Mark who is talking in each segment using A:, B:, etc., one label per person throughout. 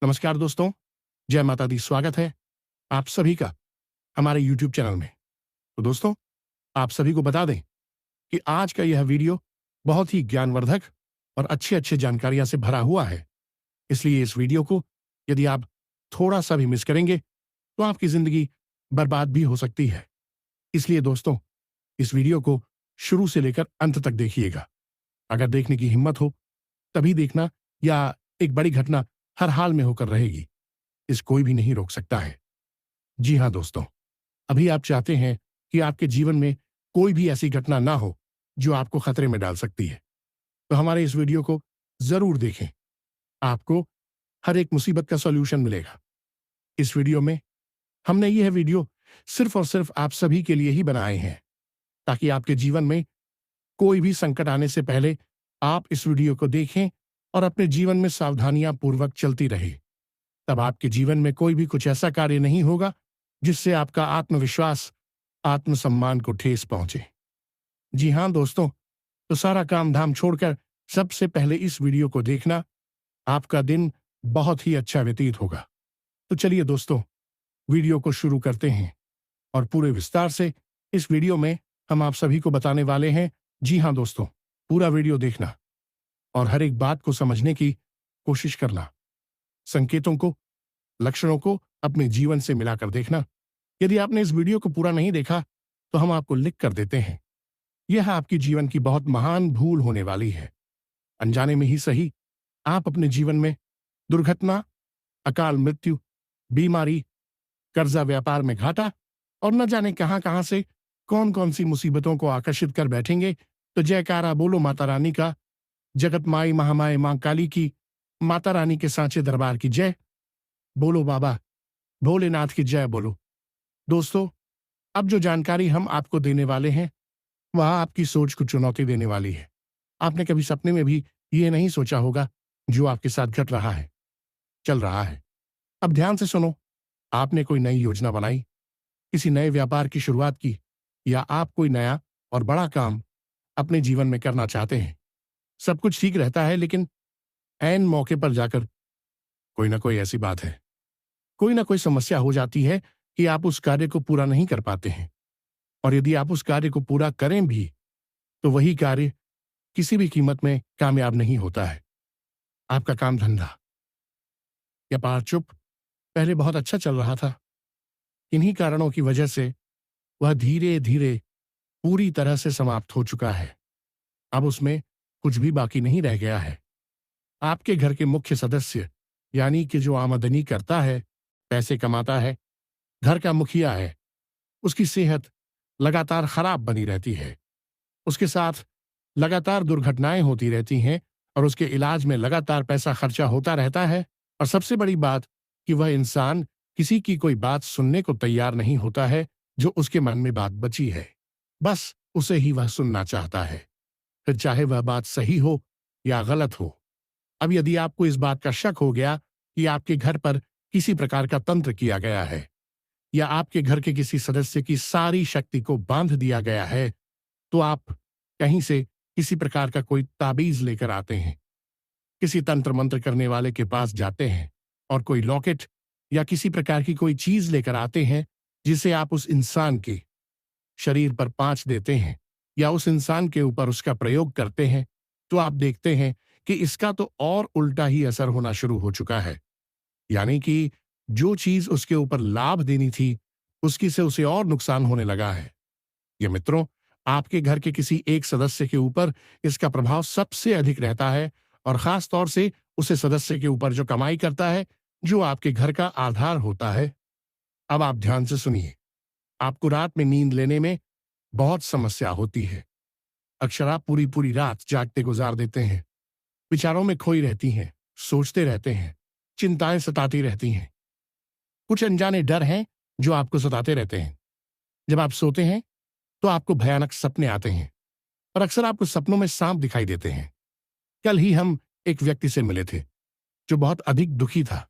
A: नमस्कार दोस्तों, जय माता दी। स्वागत है आप सभी का हमारे YouTube चैनल में। तो दोस्तों, आप सभी को बता दें कि आज का यह वीडियो बहुत ही ज्ञानवर्धक और अच्छे-अच्छे जानकारियां से भरा हुआ है। इसलिए इस वीडियो को यदि आप थोड़ा-सा भी मिस करेंगे, तो आपकी ज़िंदगी बर्बाद भी हो सकती है। इसलिए दोस्तों, इस वीडियो को शुरू से लेकर अंत तक देखिएगा। अगर देखने की हिम्मत हो, तभी देखना, या एक बड़ी घटना हर हाल में होकर रहेगी। इस कोई भी नहीं रोक सकता है। जी हाँ दोस्तों, अभी आप चाहते हैं कि आपके जीवन में कोई भी ऐसी घटना ना हो जो आपको खतरे में डाल सकती है, तो हमारे इस वीडियो को जरूर देखें। आपको हर एक मुसीबत का सॉल्यूशन मिलेगा। इस वीडियो में हमने यह वीडियो सिर्फ और सिर्फ आप सभी के लिए ही बनाए हैं, ताकि आपके जीवन में कोई भी संकट आने से पहले आप इस वीडियो को देखें और अपने जीवन में सावधानियां पूर्वक चलती रहे। तब आपके जीवन में कोई भी कुछ ऐसा कार्य नहीं होगा जिससे आपका आत्मविश्वास, आत्मसम्मान को ठेस पहुंचे। जी हां दोस्तों, तो सारा काम धाम छोड़कर सबसे पहले इस वीडियो को देखना। आपका दिन बहुत ही अच्छा व्यतीत होगा। तो चलिए दोस्तों, वीडियो को शुरू करते हैं और पूरे विस्तार से इस वीडियो में हम आप सभी को बताने वाले हैं। जी हां दोस्तों, पूरा वीडियो देखना और हर एक बात को समझने की कोशिश करना। संकेतों को, लक्षणों को अपने जीवन से मिलाकर देखना। यदि आपने इस वीडियो को पूरा नहीं देखा, तो हम आपको लिख कर देते हैं। यह आपकी जीवन की बहुत महान भूल होने वाली है। अनजाने में ही सही, आप अपने जीवन में दुर्घटना, अकाल मृत्यु, बीमारी, कर्जा, व्यापार में घाटा और न जाने कहां कहां से कौन कौन सी मुसीबतों को आकर्षित कर बैठेंगे। तो जयकारा बोलो माता रानी का, जगत माई महामाए मां काली की, माता रानी के सांचे दरबार की जय बोलो, बाबा भोलेनाथ की जय बोलो। दोस्तों, अब जो जानकारी हम आपको देने वाले हैं, वह आपकी सोच को चुनौती देने वाली है। आपने कभी सपने में भी ये नहीं सोचा होगा जो आपके साथ घट रहा है, चल रहा है। अब ध्यान से सुनो। आपने कोई नई योजना बनाई, किसी नए व्यापार की शुरुआत की, या आप कोई नया और बड़ा काम अपने जीवन में करना चाहते हैं। सब कुछ ठीक रहता है, लेकिन ऐन मौके पर जाकर कोई ना कोई ऐसी बात है, कोई ना कोई समस्या हो जाती है कि आप उस कार्य को पूरा नहीं कर पाते हैं। और यदि आप उस कार्य को पूरा करें भी, तो वही कार्य किसी भी कीमत में कामयाब नहीं होता है। आपका काम धंधा, व्यापार चुप पहले बहुत अच्छा चल रहा था। इन्हीं कारणों की वजह से वह धीरे धीरे पूरी तरह से समाप्त हो चुका है। अब उसमें कुछ भी बाकी नहीं रह गया है। आपके घर के मुख्य सदस्य, यानी कि जो आमदनी करता है, पैसे कमाता है, घर का मुखिया है, उसकी सेहत लगातार खराब बनी रहती है। उसके साथ लगातार दुर्घटनाएं होती रहती हैं और उसके इलाज में लगातार पैसा खर्चा होता रहता है। और सबसे बड़ी बात कि वह इंसान किसी की कोई बात सुनने को तैयार नहीं होता है जो उसके मन में बात बची है। बस उसे ही वह सुनना चाहता है, फिर चाहे वह बात सही हो या गलत हो। अब यदि आपको इस बात का शक हो गया कि आपके घर पर किसी प्रकार का तंत्र किया गया है, या आपके घर के किसी सदस्य की सारी शक्ति को बांध दिया गया है, तो आप कहीं से किसी प्रकार का कोई ताबीज लेकर आते हैं, किसी तंत्र मंत्र करने वाले के पास जाते हैं और कोई लॉकेट या किसी प्रकार की कोई चीज लेकर आते हैं, जिसे आप उस इंसान के शरीर पर पांच देते हैं या उस इंसान के ऊपर उसका प्रयोग करते हैं, तो आप देखते हैं कि इसका तो और उल्टा ही असर होना शुरू हो चुका है। यानी कि जो चीज उसके ऊपर लाभ देनी थी, उसकी से उसे और नुकसान होने लगा है। ये मित्रों, आपके घर के किसी एक सदस्य के ऊपर इसका प्रभाव सबसे अधिक रहता है, और खास तौर से उसे सदस्य के ऊपर जो कमाई करता है, जो आपके घर का आधार होता है। अब आप ध्यान से सुनिए। आपको रात में नींद लेने में बहुत समस्या होती है। अक्सर आप पूरी पूरी रात जागते गुजार देते हैं, विचारों में खोई रहती हैं, सोचते रहते हैं, चिंताएं सताती रहती हैं। कुछ अनजाने डर हैं जो आपको सताते रहते हैं। जब आप सोते हैं तो आपको भयानक सपने आते हैं, और अक्सर आपको सपनों में सांप दिखाई देते हैं। कल ही हम एक व्यक्ति से मिले थे जो बहुत अधिक दुखी था,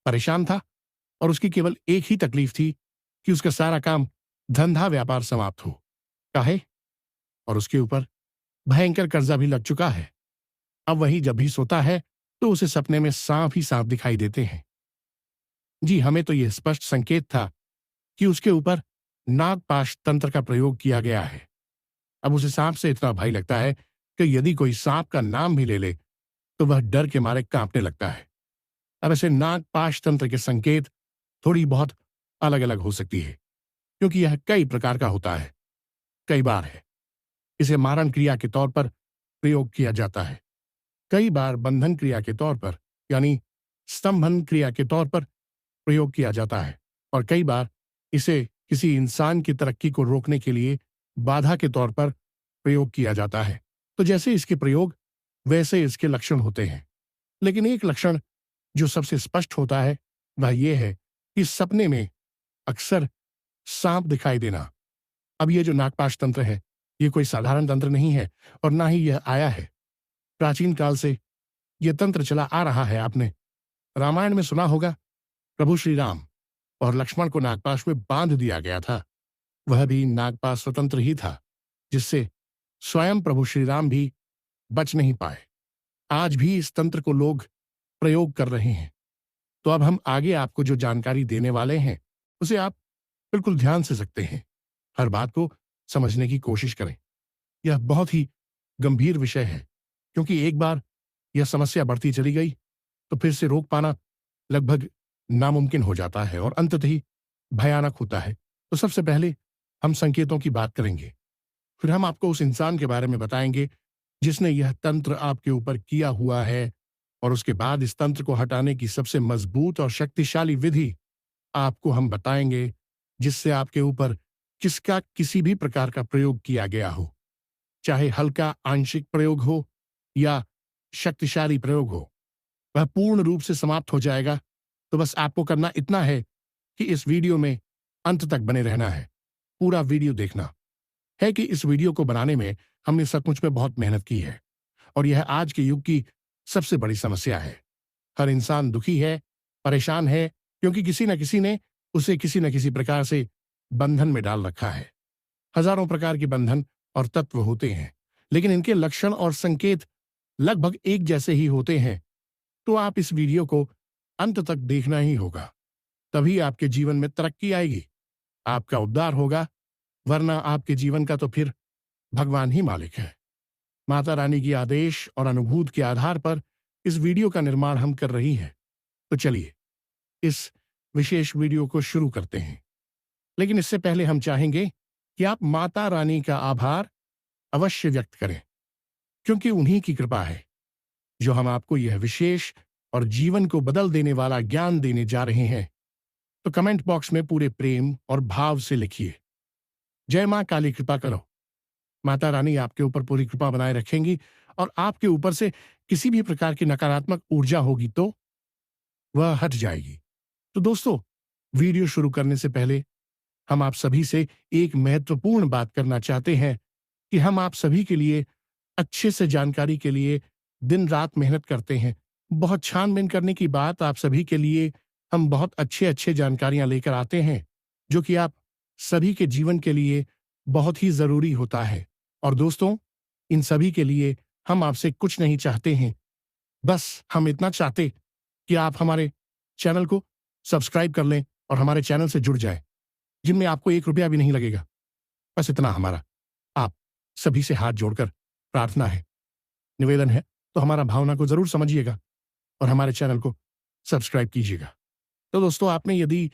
A: परेशान था, और उसकी केवल एक ही तकलीफ थी कि उसका सारा काम धंधा व्यापार समाप्त हो। काहे? और उसके ऊपर भयंकर कर्जा भी लग चुका है। अब वही जब भी सोता है तो उसे सपने में सांप ही सांप दिखाई देते हैं। जी, हमें तो यह स्पष्ट संकेत था कि उसके ऊपर नागपाश तंत्र का प्रयोग किया गया है। अब उसे सांप से इतना भय लगता है कि यदि कोई सांप का नाम भी ले ले तो वह डर के मारे कांपने लगता है। अब ऐसे नागपाश तंत्र के संकेत थोड़ी बहुत अलग अलग हो सकती है, क्योंकि यह कई प्रकार का होता है। कई बार है इसे मारण क्रिया के तौर पर प्रयोग किया जाता है, कई बार बंधन क्रिया के तौर पर यानी स्तंभन क्रिया के तौर पर प्रयोग किया जाता है, और कई बार इसे किसी इंसान की तरक्की को रोकने के लिए बाधा के तौर पर प्रयोग किया जाता है। तो जैसे इसके प्रयोग वैसे इसके लक्षण होते हैं, लेकिन एक लक्षण जो सबसे स्पष्ट होता है वह यह है कि सपने में अक्सर सांप दिखाई देना। अब ये जो नागपाश तंत्र है ये कोई साधारण तंत्र नहीं है, और ना ही यह आया है। प्राचीन काल से यह तंत्र चला आ रहा है। आपने रामायण में सुना होगा, प्रभु श्री राम और लक्ष्मण को नागपाश में बांध दिया गया था। वह भी नागपाश स्वतंत्र ही था, जिससे स्वयं प्रभु श्री राम भी बच नहीं पाए। आज भी इस तंत्र को लोग प्रयोग कर रहे हैं। तो अब हम आगे आपको जो जानकारी देने वाले हैं उसे आप बिल्कुल ध्यान से सकते हैं। हर बात को समझने की कोशिश करें। यह बहुत ही गंभीर विषय है, क्योंकि एक बार यह समस्या बढ़ती चली गई तो फिर से रोक पाना लगभग नामुमकिन हो जाता है और अंततः ही भयानक होता है। तो सबसे पहले हम संकेतों की बात करेंगे, फिर हम आपको उस इंसान के बारे में बताएंगे जिसने यह तंत्र आपके ऊपर किया हुआ है, और उसके बाद इस तंत्र को हटाने की सबसे मजबूत और शक्तिशाली विधि आपको हम बताएंगे, जिससे आपके ऊपर किसका किसी भी प्रकार का प्रयोग किया गया हो, चाहे हल्का आंशिक प्रयोग हो या शक्तिशाली प्रयोग हो, वह पूर्ण रूप से समाप्त हो जाएगा। तो बस आपको करना इतना है कि इस वीडियो में अंत तक बने रहना है, पूरा वीडियो देखना है। कि इस वीडियो को बनाने में हमने सचमुच में बहुत मेहनत की है, और यह आज के युग की सबसे बड़ी समस्या है। हर इंसान दुखी है, परेशान है, क्योंकि किसी न किसी ने उसे किसी न किसी प्रकार से बंधन में डाल रखा है। हजारों प्रकार के बंधन और तत्व होते हैं, लेकिन इनके लक्षण और संकेत लगभग एक जैसे ही होते हैं। तो आप इस वीडियो को अंत तक देखना ही होगा, तभी आपके जीवन में तरक्की आएगी, आपका उद्धार होगा, वरना आपके जीवन का तो फिर भगवान ही मालिक है। माता रानी की आदेश और अनुभूति के आधार पर इस वीडियो का निर्माण हम कर रही है। तो चलिए इस विशेष वीडियो को शुरू करते हैं, लेकिन इससे पहले हम चाहेंगे कि आप माता रानी का आभार अवश्य व्यक्त करें, क्योंकि उन्हीं की कृपा है जो हम आपको यह विशेष और जीवन को बदल देने वाला ज्ञान देने जा रहे हैं। तो कमेंट बॉक्स में पूरे प्रेम और भाव से लिखिए, जय मां काली कृपा करो। माता रानी आपके ऊपर पूरी कृपा बनाए रखेंगी, और आपके ऊपर से किसी भी प्रकार की नकारात्मक ऊर्जा होगी तो वह हट जाएगी। तो दोस्तों, वीडियो शुरू करने से पहले हम आप सभी से एक महत्वपूर्ण बात करना चाहते हैं कि हम आप सभी के लिए अच्छे से जानकारी के लिए दिन रात मेहनत करते हैं। बहुत छानबीन करने की बात, आप सभी के लिए हम बहुत अच्छे अच्छे जानकारियां लेकर आते हैं, जो कि आप सभी के जीवन के लिए बहुत ही जरूरी होता है। और दोस्तों, इन सभी के लिए हम आपसे कुछ नहीं चाहते हैं, बस हम इतना चाहते कि आप हमारे चैनल को सब्सक्राइब कर लें और हमारे चैनल से जुड़ जाएं, जिनमें आपको ₹1 भी नहीं लगेगा। बस इतना हमारा आप सभी से हाथ जोड़कर प्रार्थना है, निवेदन है। तो हमारा भावना को जरूर समझिएगा और हमारे चैनल को सब्सक्राइब कीजिएगा। तो दोस्तों, आपने यदि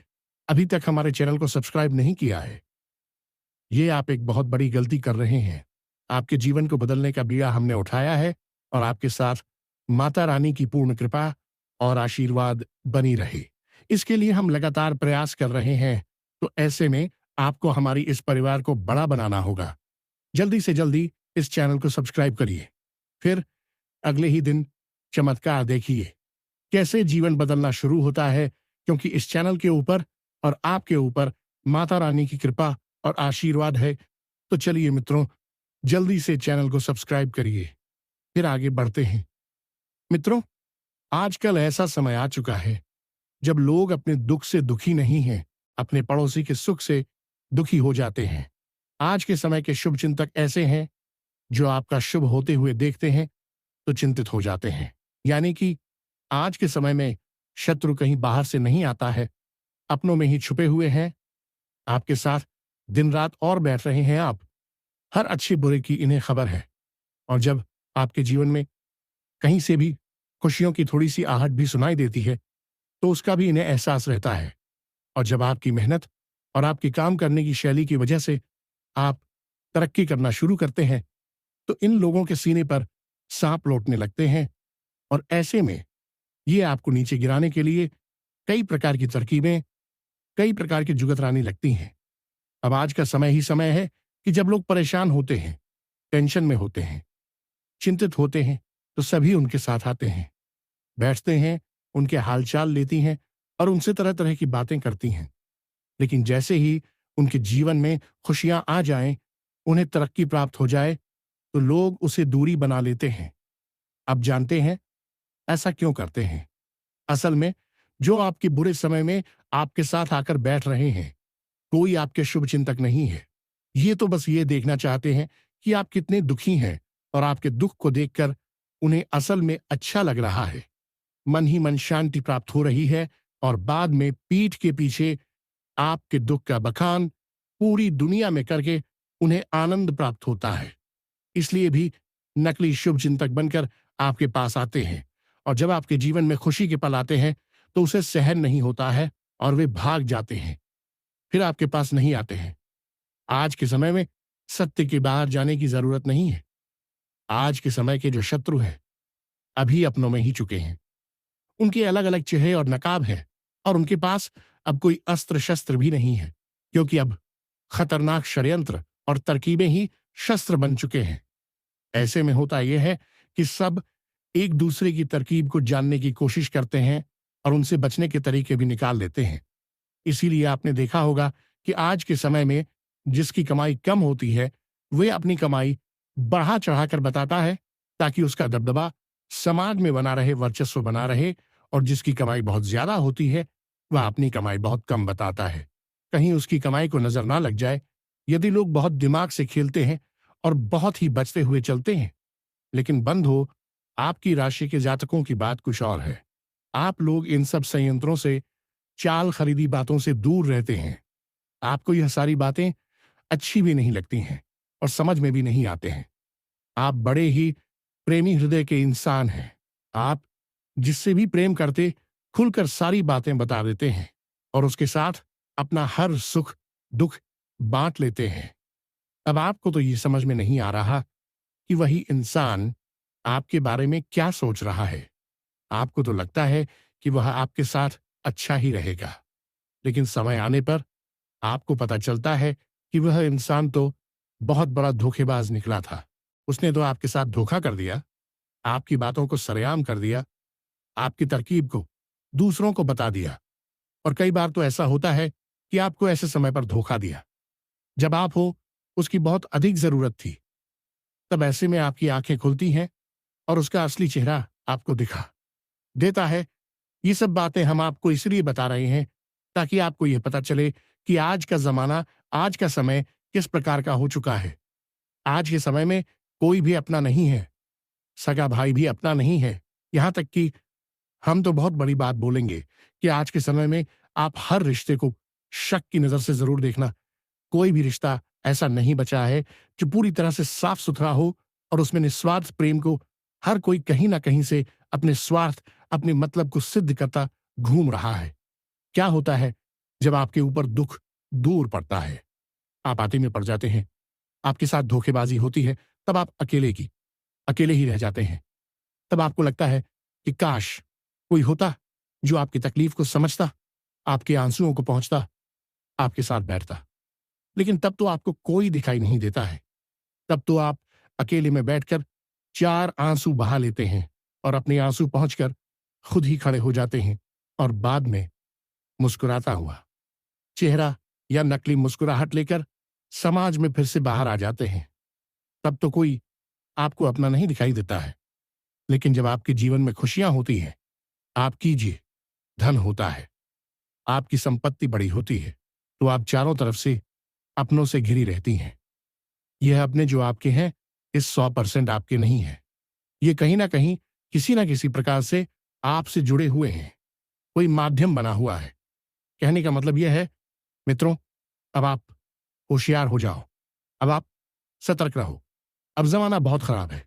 A: अभी तक हमारे चैनल को सब्सक्राइब नहीं किया है, ये आप एक बहुत बड़ी गलती कर रहे हैं। आपके जीवन को बदलने का बीड़ा हमने उठाया है, और आपके साथ माता रानी की पूर्ण कृपा और आशीर्वाद बनी रहे, इसके लिए हम लगातार प्रयास कर रहे हैं। तो ऐसे में आपको हमारी इस परिवार को बड़ा बनाना होगा। जल्दी से जल्दी इस चैनल को सब्सक्राइब करिए, फिर अगले ही दिन चमत्कार देखिए, कैसे जीवन बदलना शुरू होता है, क्योंकि इस चैनल के ऊपर और आपके ऊपर माता रानी की कृपा और आशीर्वाद है। तो चलिए मित्रों, जल्दी से चैनल को सब्सक्राइब करिए, फिर आगे बढ़ते हैं। मित्रों, आजकल ऐसा समय आ चुका है जब लोग अपने दुख से दुखी नहीं हैं, अपने पड़ोसी के सुख से दुखी हो जाते हैं। आज के समय के शुभ चिंतक ऐसे हैं जो आपका शुभ होते हुए देखते हैं तो चिंतित हो जाते हैं। यानी कि आज के समय में शत्रु कहीं बाहर से नहीं आता है, अपनों में ही छुपे हुए हैं, आपके साथ दिन रात और बैठ रहे हैं आप। हर अच्छे बुरे की इन्हें खबर है। और जब आपके जीवन में कहीं से भी खुशियों की थोड़ी सी आहट भी सुनाई देती है, तो उसका भी इन्हें एहसास रहता है। और जब आपकी मेहनत और आपकी काम करने की शैली की वजह से आप तरक्की करना शुरू करते हैं, तो इन लोगों के सीने पर सांप लौटने लगते हैं। और ऐसे में ये आपको नीचे गिराने के लिए कई प्रकार की तरकीबें, कई प्रकार की जुगतरानी लगती हैं। अब आज का समय ही समय है कि जब लोग परेशान होते हैं, टेंशन में होते हैं, चिंतित होते हैं, तो सभी उनके साथ आते हैं, बैठते हैं, उनके हालचाल लेती हैं और उनसे तरह तरह की बातें करती हैं। लेकिन जैसे ही उनके जीवन में खुशियां आ जाएं, उन्हें तरक्की प्राप्त हो जाए, तो लोग उसे दूरी बना लेते हैं। अब जानते हैं ऐसा क्यों करते हैं? असल में जो आपके बुरे समय में आपके साथ आकर बैठ रहे हैं, कोई आपके शुभ चिंतक नहीं है। ये तो बस ये देखना चाहते हैं कि आप कितने दुखी हैं, और आपके दुख को देखकर उन्हें असल में अच्छा लग रहा है। मन ही मन शांति प्राप्त हो रही है, और बाद में पीठ के पीछे आपके दुख का बखान पूरी दुनिया में करके उन्हें आनंद प्राप्त होता है। इसलिए भी नकली शुभ चिंतक बनकर आपके पास आते हैं, और जब आपके जीवन में खुशी के पल आते हैं, तो उसे सहन नहीं होता है और वे भाग जाते हैं, फिर आपके पास नहीं आते हैं। आज के समय में सत्य के बाहर जाने की जरूरत नहीं है। आज के समय के जो शत्रु हैं, अभी अपनों में ही चुके हैं। उनके अलग अलग चेहरे और नकाब हैं, और उनके पास अब कोई अस्त्र शस्त्र भी नहीं है, क्योंकि अब खतरनाक षड्यंत्र और तरकीबें ही शस्त्र बन चुके हैं। ऐसे में होता यह है कि सब एक दूसरे की तरकीब को जानने की कोशिश करते हैं और उनसे बचने के तरीके भी निकाल लेते हैं। इसीलिए आपने देखा होगा कि आज के समय में जिसकी कमाई कम होती है, वे अपनी कमाई बढ़ा चढ़ाकर बताता है, ताकि उसका दबदबा समाज में बना रहे, वर्चस्व बना रहे। और जिसकी कमाई बहुत ज्यादा होती है, वह अपनी कमाई बहुत कम बताता है, कहीं उसकी कमाई को नजर ना लग जाए। यदि लोग बहुत दिमाग से खेलते हैं और बहुत ही बचते हुए चलते हैं, लेकिन बंद हो आपकी राशि के जातकों की बात कुछ और है। आप लोग इन सब संयंत्रों से, चाल खरीदी बातों से दूर रहते हैं। आपको यह सारी बातें अच्छी भी नहीं लगती हैं और समझ में भी नहीं आते हैं। आप बड़े ही प्रेमी हृदय के इंसान हैं। आप जिससे भी प्रेम करते, खुलकर सारी बातें बता देते हैं और उसके साथ अपना हर सुख दुख बांट लेते हैं। अब आपको तो ये समझ में नहीं आ रहा कि वही इंसान आपके बारे में क्या सोच रहा है। आपको तो लगता है कि वह आपके साथ अच्छा ही रहेगा, लेकिन समय आने पर आपको पता चलता है कि वह इंसान तो बहुत बड़ा धोखेबाज निकला था। उसने तो आपके साथ धोखा कर दिया, आपकी बातों को सरेआम कर दिया, आपकी तरकीब को दूसरों को बता दिया। और कई बार तो ऐसा होता है कि आपको ऐसे समय पर धोखा दिया जब आप हो उसकी बहुत अधिक जरूरत थी। तब ऐसे में आपकी आंखें खुलती हैं और उसका असली चेहरा आपको दिखा देता है। ये सब बातें हम आपको इसलिए बता रहे हैं ताकि आपको यह पता चले कि आज का जमाना, आज का समय किस प्रकार का हो चुका है। आज के समय में कोई भी अपना नहीं है, सगा भाई भी अपना नहीं है। यहां तक कि हम तो बहुत बड़ी बात बोलेंगे कि आज के समय में आप हर रिश्ते को शक की नजर से जरूर देखना। कोई भी रिश्ता ऐसा नहीं बचा है जो पूरी तरह से साफ सुथरा हो और उसमें निस्वार्थ प्रेम को हर कोई कहीं ना कहीं से अपने स्वार्थ, अपने मतलब को सिद्ध करता घूम रहा है। क्या होता है जब आपके ऊपर दुख दूर पड़ता है, आप आते में पड़ जाते हैं, आपके साथ धोखेबाजी होती है, तब आप अकेले ही रह जाते हैं। तब आपको लगता है कि काश कोई होता जो आपकी तकलीफ को समझता, आपके आंसुओं को पहुंचता, आपके साथ बैठता। लेकिन तब तो आपको कोई दिखाई नहीं देता है। तब तो आप अकेले में बैठकर 4 आंसू बहा लेते हैं और अपने आंसू पहुंचकर खुद ही खड़े हो जाते हैं, और बाद में मुस्कुराता हुआ चेहरा या नकली मुस्कुराहट लेकर समाज में फिर से बाहर आ जाते हैं। तब तो कोई आपको अपना नहीं दिखाई देता है। लेकिन जब आपके जीवन में खुशियां होती हैं, आप कीजिए, धन होता है, आपकी संपत्ति बड़ी होती है, तो आप चारों तरफ से अपनों से घिरी रहती हैं। यह अपने जो आपके हैं, इस 100% आपके नहीं है। ये कहीं ना कहीं किसी ना किसी प्रकार से आपसे जुड़े हुए हैं। कोई माध्यम बना हुआ है। कहने का मतलब यह है मित्रों, अब आप होशियार हो जाओ, अब आप सतर्क रहो। अब जमाना बहुत खराब है,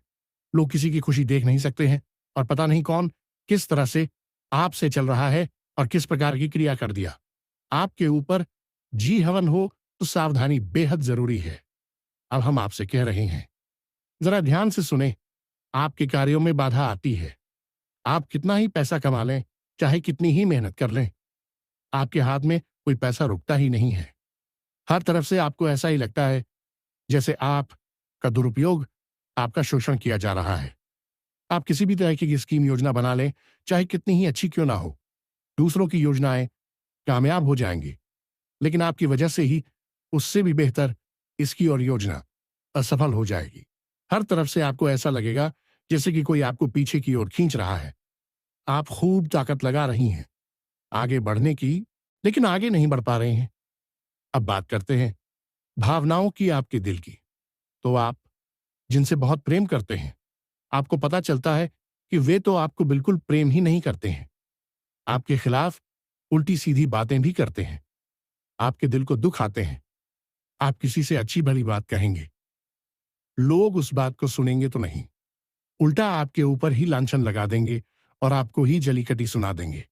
A: लोग किसी की खुशी देख नहीं सकते हैं और पता नहीं कौन किस तरह से आपसे चल रहा है और किस प्रकार की क्रिया कर दिया। आपके ऊपर जी हवन हो तो सावधानी बेहद जरूरी है। अब हम आपसे कह रहे हैं, जरा ध्यान से सुने। आपके कार्यों में बाधा आती है। आप कितना ही पैसा कमा लें, चाहे कितनी ही मेहनत कर लें, आपके हाथ में कोई पैसा रुकता ही नहीं है। हर तरफ से आपको ऐसा ही लगता है जैसे आपका दुरुपयोग, आपका शोषण किया जा रहा है। आप किसी भी तरह की स्कीम योजना बना लें, चाहे कितनी ही अच्छी क्यों ना हो, दूसरों की योजनाएं कामयाब हो जाएंगी, लेकिन आपकी वजह से ही उससे भी बेहतर इसकी और योजना असफल हो जाएगी। हर तरफ से आपको ऐसा लगेगा जैसे कि कोई आपको पीछे की ओर खींच रहा है। आप खूब ताकत लगा रही हैं आगे बढ़ने की, लेकिन आगे नहीं बढ़ पा रहे हैं। अब बात करते हैं भावनाओं की, आपके दिल की। तो आप जिनसे बहुत प्रेम करते हैं, आपको पता चलता है कि वे तो आपको बिल्कुल प्रेम ही नहीं करते हैं, आपके खिलाफ उल्टी सीधी बातें भी करते हैं। आपके दिल को दुख आते हैं। आप किसी से अच्छी भली बात कहेंगे, लोग उस बात को सुनेंगे तो नहीं, उल्टा आपके ऊपर ही लांछन लगा देंगे और आपको ही जली कटी सुना देंगे।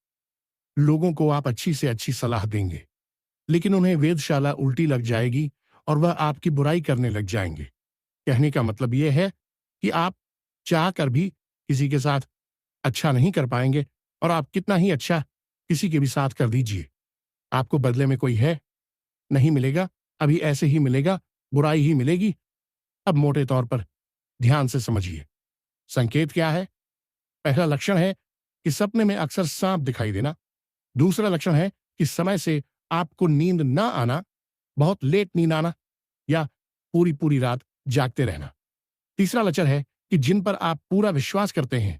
A: लोगों को आप अच्छी से अच्छी सलाह देंगे, लेकिन उन्हें वेधशाला उल्टी लग जाएगी और वह आपकी बुराई करने लग जाएंगे। कहने का मतलब यह है कि आप चाह कर भी किसी के साथ अच्छा नहीं कर पाएंगे, और आप कितना ही अच्छा किसी के भी साथ कर दीजिए, आपको बदले में कोई है नहीं मिलेगा, अभी ऐसे ही मिलेगा, बुराई ही मिलेगी। अब मोटे तौर पर ध्यान से समझिए, संकेत क्या है। पहला लक्षण है कि सपने में अक्सर सांप दिखाई देना। दूसरा लक्षण है कि समय से आपको नींद ना आना, बहुत लेट नींद आना या पूरी पूरी रात जागते रहना। तीसरा लक्षण है कि जिन पर आप पूरा विश्वास करते हैं,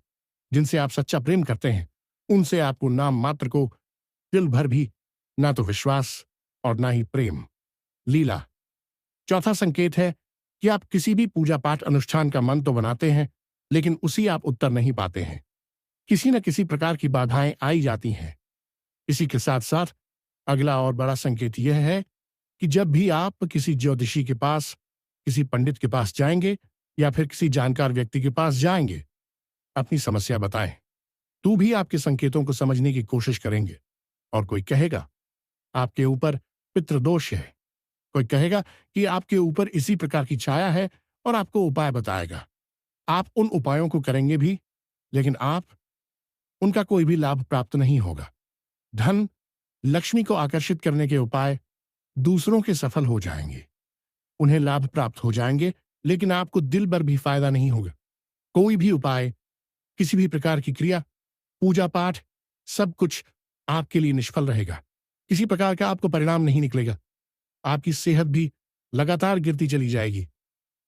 A: जिनसे आप सच्चा प्रेम करते हैं, उनसे आपको नाम मात्र को दिल भर भी ना तो विश्वास और ना ही प्रेम, लीला। चौथा संकेत है कि आप किसी भी पूजा पाठ अनुष्ठान का मन तो बनाते हैं, लेकिन उसी आप उत्तर नहीं पाते हैं। किसी न किसी प्रकार की बाधाएं आई जाती हैं। इसी के साथ साथ अगला और बड़ा संकेत यह है कि जब भी आप किसी ज्योतिषी के पास, किसी पंडित के पास जाएंगे या फिर किसी जानकार व्यक्ति के पास जाएंगे, अपनी समस्या बताएं, तो भी आपके संकेतों को समझने की कोशिश करेंगे। और कोई कहेगा आपके ऊपर पितृदोष है, कोई कहेगा कि आपके ऊपर इसी प्रकार की छाया है और आपको उपाय बताएगा। आप उन उपायों को करेंगे भी, लेकिन आप उनका कोई भी लाभ प्राप्त नहीं होगा। धन, लक्ष्मी को आकर्षित करने के उपाय दूसरों के सफल हो जाएंगे, उन्हें लाभ प्राप्त हो जाएंगे, लेकिन आपको दिल भर भी फायदा नहीं होगा। कोई भी उपाय, किसी भी प्रकार की क्रिया, पूजा पाठ, सब कुछ आपके लिए निष्फल रहेगा। किसी प्रकार का आपको परिणाम नहीं निकलेगा। आपकी सेहत भी लगातार गिरती चली जाएगी।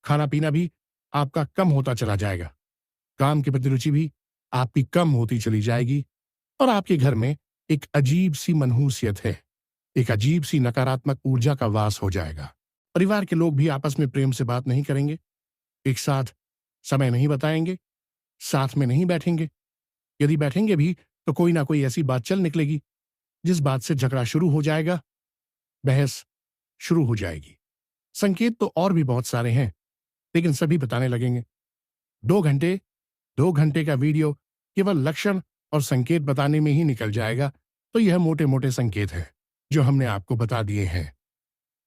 A: खाना पीना भी आपका कम होता चला जाएगा। काम के प्रति रुचि भी आपकी कम होती चली जाएगी और आपके घर में एक अजीब सी मनहूसियत है, एक अजीब सी नकारात्मक ऊर्जा का वास हो जाएगा। परिवार के लोग भी आपस में प्रेम से बात नहीं करेंगे, एक साथ समय नहीं बताएंगे, साथ में नहीं बैठेंगे। यदि बैठेंगे भी तो कोई ना कोई ऐसी बात चल निकलेगी जिस बात से झगड़ा शुरू हो जाएगा, बहस शुरू हो जाएगी। संकेत तो और भी बहुत सारे हैं, लेकिन सभी बताने लगेंगे। 2 घंटे 2 घंटे का वीडियो केवल लक्षण और संकेत बताने में ही निकल जाएगा, तो यह मोटे मोटे संकेत हैं जो हमने आपको बता दिए हैं।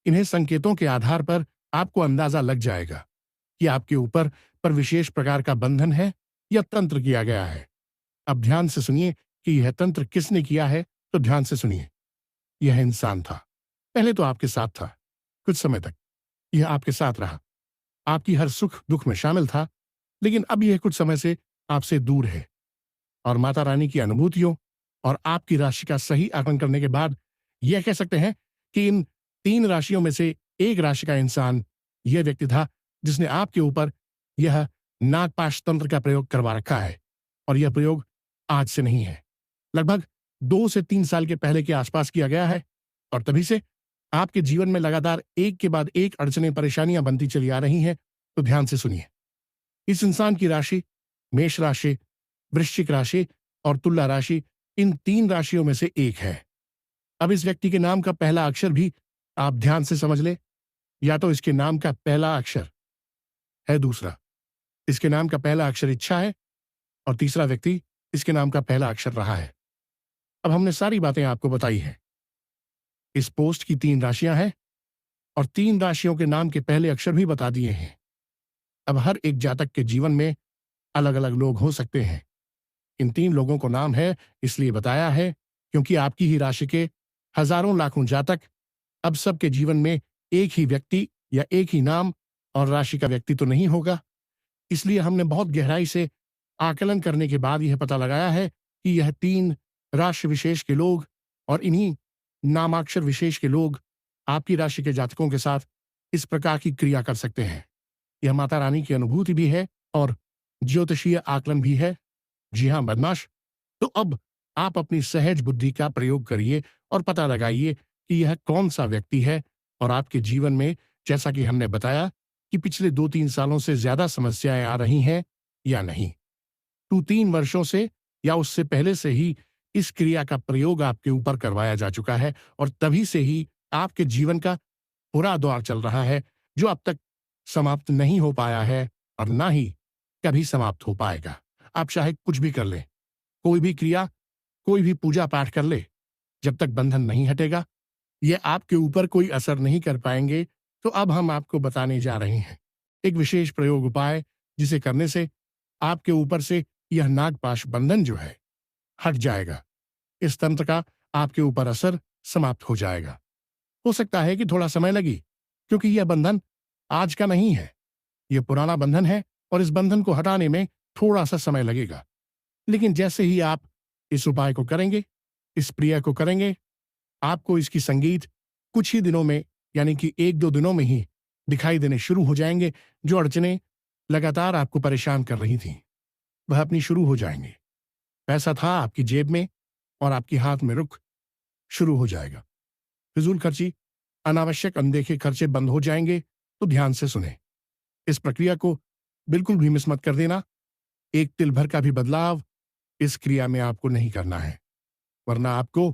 A: इन्हें संकेतों के आधार पर आपको अंदाजा लग जाएगा कि आपके ऊपर पर विशेष प्रकार का बंधन है या तंत्र किया गया है। अब ध्यान से सुनिए कि यह तंत्र किसने किया है, तो ध्यान से सुनिए। यह इंसान था, पहले तो आपके साथ था, कुछ समय तक यह आपके साथ रहा, आपकी हर सुख दुख में शामिल था, लेकिन अब यह कुछ समय से आपसे दूर है। और माता रानी की अनुभूतियों और आपकी राशि का सही आकलन करने के बाद यह कह सकते हैं कि इन 3 राशियों में से एक राशि का इंसान यह व्यक्ति था जिसने आपके ऊपर यह नागपाश तंत्र का प्रयोग करवा रखा है। और यह प्रयोग आज से नहीं है, लगभग 2 से 3 साल के पहले के आसपास किया गया है, और तभी से आपके जीवन में लगातार एक के बाद एक अड़चनें परेशानियां बनती चली आ रही हैं। तो ध्यान से सुनिए। इस इंसान की राशि मेष राशि, वृश्चिक राशि और तुला राशि इन 3 राशियों में से एक है। अब इस व्यक्ति के नाम का पहला अक्षर भी आप ध्यान से समझ ले। या तो इसके नाम का पहला अक्षर है दूसरा, इसके नाम का पहला अक्षर इच्छा है, और तीसरा व्यक्ति इसके नाम का पहला अक्षर रहा है। अब हमने सारी बातें आपको बताई हैं। इस पोस्ट की 3 राशियां हैं और 3 राशियों के नाम के पहले अक्षर भी बता दिए हैं। अब हर एक जातक के जीवन में अलग अलग लोग हो सकते हैं। इन 3 लोगों को नाम है इसलिए बताया है क्योंकि आपकी ही राशि के हजारों लाखों जातक, अब सबके जीवन में एक ही व्यक्ति या एक ही नाम और राशि का व्यक्ति तो नहीं होगा। इसलिए हमने बहुत गहराई से आकलन करने के बाद यह पता लगाया है कि यह 3 राशि विशेष के लोग और इन्हीं नामाक्षर विशेष के लोग आपकी राशि के जातकों के साथ इस प्रकार की क्रिया कर सकते हैं। यह माता रानी की अनुभूति भी है और ज्योतिषीय आकलन भी है। जी हाँ बदमाश, तो अब आप अपनी सहज बुद्धि का प्रयोग करिए और पता लगाइए कि यह कौन सा व्यक्ति है और आपके जीवन में, जैसा कि हमने बताया कि पिछले 2-3 सालों से ज्यादा समस्याएं आ रही हैं या नहीं। तो 3 वर्षों से या उससे पहले से ही इस क्रिया का प्रयोग आपके ऊपर करवाया जा चुका है और तभी से ही आपके जीवन का बुरा दौर चल रहा है जो अब तक समाप्त नहीं हो पाया है और ना ही कभी समाप्त हो पाएगा। आप चाहे कुछ भी कर ले, कोई भी क्रिया, कोई भी पूजा पाठ कर ले, जब तक बंधन नहीं हटेगा, ये आपके ऊपर कोई असर नहीं कर पाएंगे। तो अब हम आपको बताने जा रहे हैं एक विशेष प्रयोग उपाय जिसे करने से आपके ऊपर से यह नागपाश बंधन जो है हट जाएगा। इस तंत्र का आपके ऊपर असर समाप्त हो जाएगा। हो सकता है कि थोड़ा समय लगे क्योंकि यह बंधन आज का नहीं है, यह पुराना बंधन है और इस बंधन को हटाने में थोड़ा सा समय लगेगा। लेकिन जैसे ही आप इस उपाय को करेंगे, इस क्रिया को करेंगे, आपको इसकी संगीत कुछ ही दिनों में यानी कि 1-2 दिनों में ही दिखाई देने शुरू हो जाएंगे। जो अड़चने लगातार आपको परेशान कर रही थीं वह अपनी शुरू हो जाएंगे। पैसा था आपकी जेब में और आपके हाथ में रुक शुरू हो जाएगा। फिजूल खर्ची, अनावश्यक अनदेखे खर्चे बंद हो जाएंगे। तो ध्यान से सुने, इस प्रक्रिया को बिल्कुल भी मिस मत कर देना। एक तिल भर का भी बदलाव इस क्रिया में आपको नहीं करना है, वरना आपको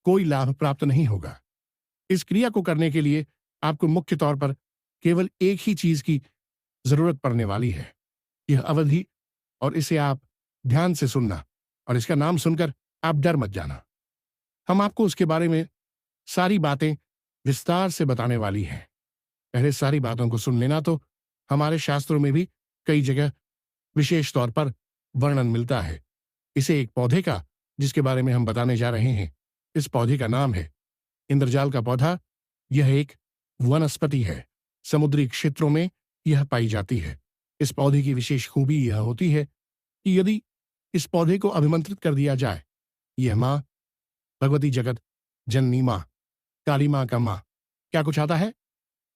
A: कोई लाभ प्राप्त नहीं होगा। इस क्रिया को करने के लिए आपको मुख्य तौर पर केवल एक ही चीज की जरूरत पड़ने वाली है। यह अवधि, और इसे आप ध्यान से सुनना और इसका नाम सुनकर आप डर मत जाना। हम आपको उसके बारे में सारी बातें विस्तार से बताने वाली हैं। पहले सारी बातों को सुन लेना। तो हमारे शास्त्रों में भी कई जगह विशेष तौर पर वर्णन मिलता है इसे एक पौधे का, जिसके बारे में हम बताने जा रहे हैं। इस पौधे का नाम है इंद्रजाल का पौधा। यह एक वनस्पति है, समुद्री क्षेत्रों में यह पाई जाती है। इस पौधे की विशेष खूबी यह होती है कि यदि इस पौधे को अभिमंत्रित कर दिया जाए, यह माँ भगवती जगत जननी माँ, काली माँ का माँ क्या कुछ आता है,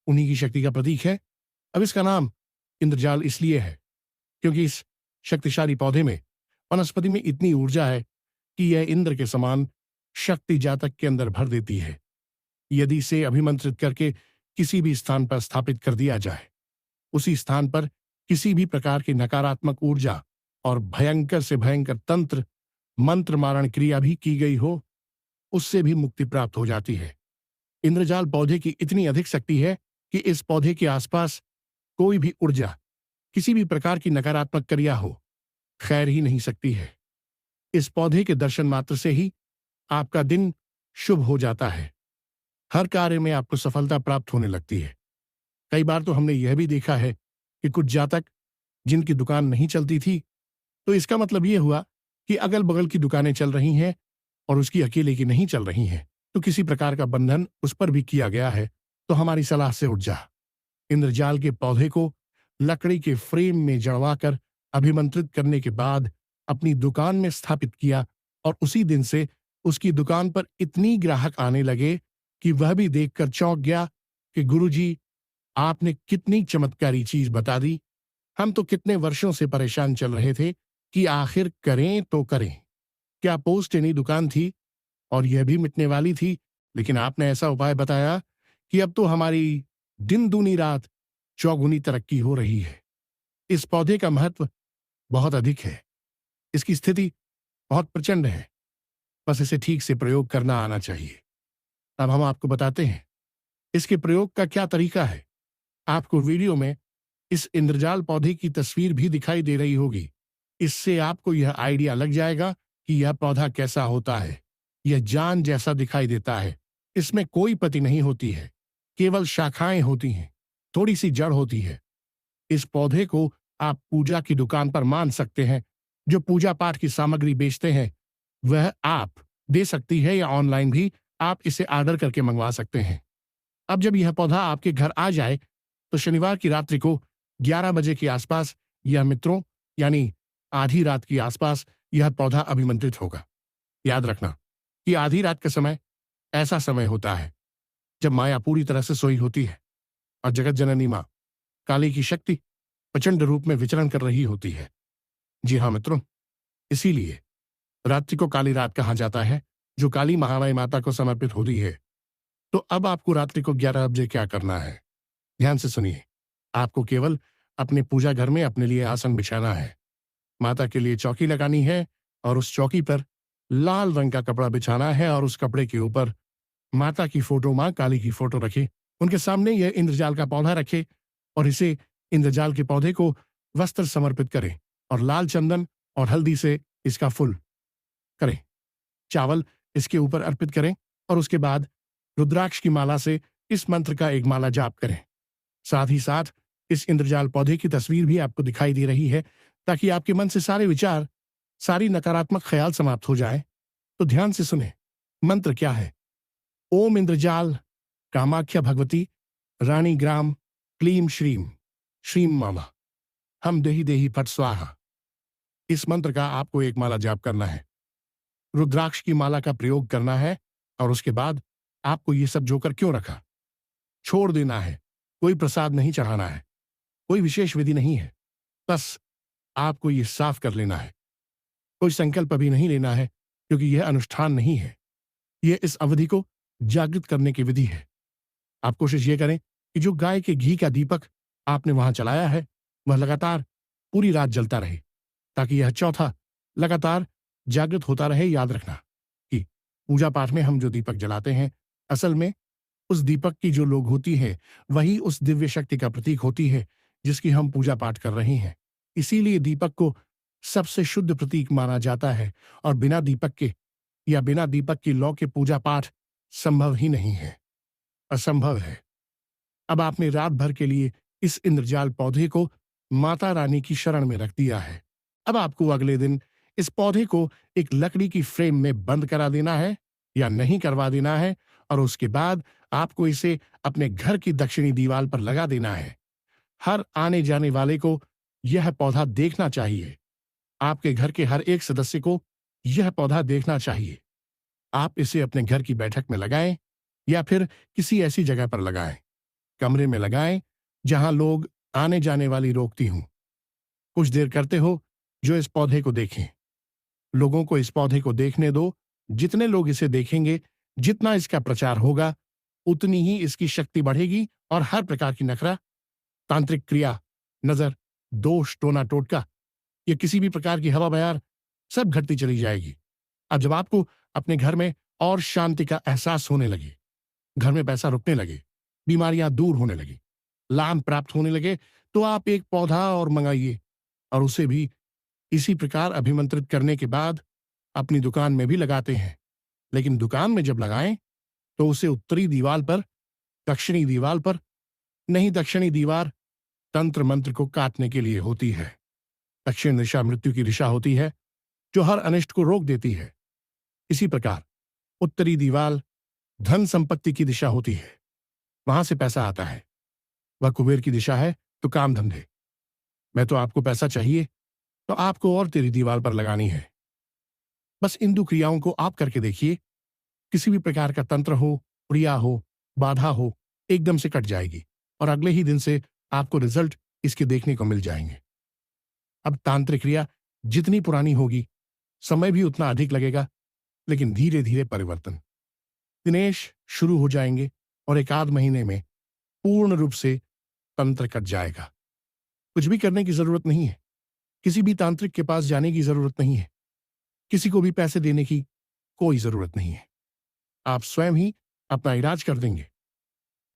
A: उन्हीं की शक्ति का प्रतीक है। अब इसका नाम इंद्रजाल इसलिए है क्योंकि इस शक्तिशाली पौधे में, वनस्पति में इतनी ऊर्जा है कि यह इंद्र के समान शक्ति जातक के अंदर भर देती है। यदि इसे अभिमंत्रित करके किसी भी स्थान पर स्थापित कर दिया जाए, उसी स्थान पर किसी भी प्रकार की नकारात्मक ऊर्जा और भयंकर से भयंकर तंत्र मंत्र मारण क्रिया भी की गई हो, उससे भी मुक्ति प्राप्त हो जाती है। इंद्रजाल पौधे की इतनी अधिक शक्ति है कि इस पौधे के आसपास कोई भी ऊर्जा, किसी भी प्रकार की नकारात्मक क्रिया हो, खैर ही नहीं सकती है। इस पौधे के दर्शन मात्र से ही आपका दिन शुभ हो जाता है। हर कार्य में आपको सफलता प्राप्त होने लगती है। कई बार तो हमने यह भी देखा है कि कुछ जातक जिनकी दुकान नहीं चलती थी, तो इसका मतलब यह हुआ कि अगल बगल की दुकानें चल रही हैं और उसकी अकेले की नहीं चल रही हैं, तो किसी प्रकार का बंधन उस पर भी किया गया है। तो हमारी सलाह से उठ जा। इंद्रजाल के पौधे को लकड़ी के फ्रेम में जड़वाकर अभिमंत्रित करने के बाद अपनी दुकान में स्थापित किया और उसी दिन से उसकी दुकान पर इतनी ग्राहक आने लगे कि वह भी देखकर चौंक गया कि गुरुजी, आपने कितनी चमत्कारी चीज बता दी। हम तो कितने वर्षों से परेशान चल रहे थे कि आखिर करें तो करें क्या। पोस्ट यानी दुकान थी और यह भी मिटने वाली थी, लेकिन आपने ऐसा उपाय बताया कि अब तो हमारी दिन दूनी रात चौगुनी तरक्की हो रही है। इस पौधे का महत्व बहुत अधिक है, इसकी स्थिति बहुत प्रचंड है। बस इसे ठीक से प्रयोग करना आना चाहिए। अब हम आपको बताते हैं इसके प्रयोग का क्या तरीका है। आपको वीडियो में इस इंद्रजाल पौधे की तस्वीर भी दिखाई दे रही होगी। इससे आपको यह आइडिया लग जाएगा कि यह पौधा कैसा होता है। यह जान जैसा दिखाई देता है। इसमें कोई पत्ती नहीं होती है, केवल शाखाएं होती हैं, थोड़ी सी जड़ होती है। इस पौधे को आप पूजा की दुकान पर मान सकते हैं। जो पूजा पाठ की सामग्री बेचते हैं वह आप दे सकती है, या ऑनलाइन भी आप इसे ऑर्डर करके मंगवा सकते हैं। अब जब यह पौधा आपके घर आ जाए तो शनिवार की रात्रि को 11 बजे के आसपास यह मित्रों यानी आधी रात के आसपास यह पौधा अभिमंत्रित होगा। याद रखना कि आधी रात का समय ऐसा समय होता है जब माया पूरी तरह से सोई होती है और जगत जननी मां काली की शक्ति प्रचंड रूप में विचरण कर रही होती है। जी हाँ मित्रों, इसीलिए रात्रि को काली रात कहा जाता है, जो काली महामाई माता को समर्पित होती है। तो अब आपको रात्रि को 11 बजे क्या करना है, ध्यान से सुनिए। आपको केवल अपने पूजा घर में अपने लिए आसन बिछाना है, माता के लिए चौकी लगानी है और उस चौकी पर लाल रंग का कपड़ा बिछाना है और उस कपड़े के ऊपर माता की फोटो, मां काली की फोटो रखे। उनके सामने यह इंद्रजाल का पौधा रखे और इसे इंद्रजाल के पौधे को वस्त्र समर्पित करें और लाल चंदन और हल्दी से इसका फूल करें। चावल इसके ऊपर अर्पित करें और उसके बाद रुद्राक्ष की माला से इस मंत्र का एक माला जाप करें। साथ ही साथ इस इंद्रजाल पौधे की तस्वीर भी आपको दिखाई दे रही है, ताकि आपके मन से सारे विचार, सारी नकारात्मक ख्याल समाप्त हो जाए। तो ध्यान से सुने, मंत्र क्या है। ओम इंद्रजाल कामाख्या भगवती रानी ग्राम क्लीम श्रीम श्रीम मामा हम देही देही फट स्वाहा। इस मंत्र का आपको एक माला जाप करना है, रुद्राक्ष की माला का प्रयोग करना है और उसके बाद आपको ये सब जोकर क्यों रखा छोड़ देना है। कोई प्रसाद नहीं चढ़ाना है, कोई विशेष विधि नहीं है, बस आपको ये साफ कर लेना है। कोई संकल्प भी नहीं लेना है, क्योंकि यह अनुष्ठान नहीं है, यह इस अवधि को जागृत करने की विधि है। आप कोशिश ये करें कि जो गाय के घी का दीपक आपने वहां चलाया है वह लगातार पूरी रात जलता रहे, ताकि यह चौथा लगातार जागृत होता रहे। याद रखना कि पूजा पाठ में हम जो दीपक जलाते हैं, असल में उस दीपक की जो लोग होती है वही उस दिव्य शक्ति का प्रतीक होती है जिसकी हम पूजा पाठ कर रहे हैं। इसीलिए दीपक को सबसे शुद्ध प्रतीक माना जाता है और बिना दीपक के या बिना दीपक की लौ के पूजा पाठ संभव ही नहीं है, असंभव है। अब आपने रात भर के लिए इस इंद्रजाल पौधे को माता रानी की शरण में रख दिया है। अब आपको अगले दिन इस पौधे को एक लकड़ी की फ्रेम में बंद करा देना है या नहीं करवा देना है, और उसके बाद आपको इसे अपने घर की दक्षिणी दीवार पर लगा देना है। हर आने जाने वाले को यह पौधा देखना चाहिए। आपके घर के हर एक सदस्य को यह पौधा देखना चाहिए। आप इसे अपने घर की बैठक में लगाएं या फिर किसी ऐसी जगह पर लगाएं। कमरे में लगाएं जहां लोग आने जाने वाली रोकती हूं। कुछ देर करते हो जो इस पौधे को देखें। लोगों को इस पौधे को देखने दो। जितने लोग इसे देखेंगे, जितना इसका प्रचार होगा, उतनी ही इसकी शक्ति बढ़ेगी और हर प्रकार की नखरा, तांत्रिक क्रिया, नजर, दोष, टोना टोटका, या किसी भी प्रकार की हवा बयार सब घटती चली जाएगी। अब जब आपको अपने घर में और शांति का एहसास होने लगे, घर में पैसा रुकने लगे, बीमारियां दूर होने लगी, लाभ प्राप्त होने लगे, तो आप एक पौधा और मंगाइए और उसे भी इसी प्रकार अभिमंत्रित करने के बाद अपनी दुकान में भी लगाते हैं। लेकिन दुकान में जब लगाएं तो उसे उत्तरी दीवार पर, दक्षिणी दीवार पर नहीं, दक्षिणी दीवार तंत्र मंत्र को काटने के लिए होती है। दक्षिण दिशा मृत्यु की दिशा होती है जो हर अनिष्ट को रोक देती है। इसी प्रकार उत्तरी दीवार धन संपत्ति की दिशा होती है, वहां से पैसा आता है। वह कुबेर की दिशा है तो काम धंधे। मैं तो आपको पैसा चाहिए तो आपको और तेरी दीवार पर लगानी है। बस इन दो क्रियाओं को आप करके देखिए। किसी भी प्रकार का तंत्र हो, क्रिया हो, बाधा हो, एकदम से कट जाएगी और अगले ही दिन से आपको रिजल्ट इसके देखने को मिल जाएंगे। अब तांत्रिक क्रिया जितनी पुरानी होगी, समय भी उतना अधिक लगेगा, लेकिन धीरे धीरे परिवर्तन दिनेश शुरू हो जाएंगे और एक आध महीने में पूर्ण रूप से तंत्र कट जाएगा। कुछ भी करने की जरूरत नहीं है, किसी भी तांत्रिक के पास जाने की जरूरत नहीं है, किसी को भी पैसे देने की कोई जरूरत नहीं है। आप स्वयं ही अपना इलाज कर देंगे।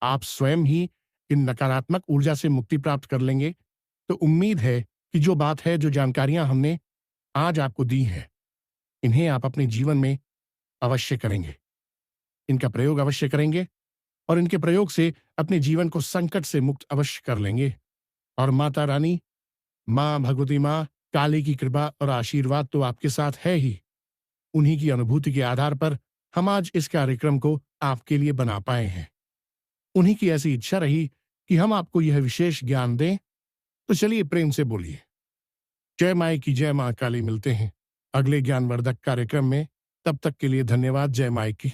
A: आप स्वयं ही इन नकारात्मक ऊर्जा से मुक्ति प्राप्त कर लेंगे। तो उम्मीद है कि जो बात है, जो जानकारियां हमने आज आपको दी हैं, इन्हें आप अपने जीवन में अवश्य करेंगे। इनका प्रयोग अवश्य करेंगे और इनके प्रयोग से अपने जीवन को संकट से मुक्त अवश्य कर लेंगे। और माता रानी, मां भगवती, मां काली की कृपा और आशीर्वाद तो आपके साथ है ही। उन्हीं की अनुभूति के आधार पर हम आज इस कार्यक्रम को आपके लिए बना पाए हैं। उन्हीं की ऐसी इच्छा रही कि हम आपको यह विशेष ज्ञान दें। तो चलिए प्रेम से बोलिए, जय माई की जय, मां काली। मिलते हैं अगले ज्ञानवर्धक कार्यक्रम में। तब तक के लिए धन्यवाद। जय माई की।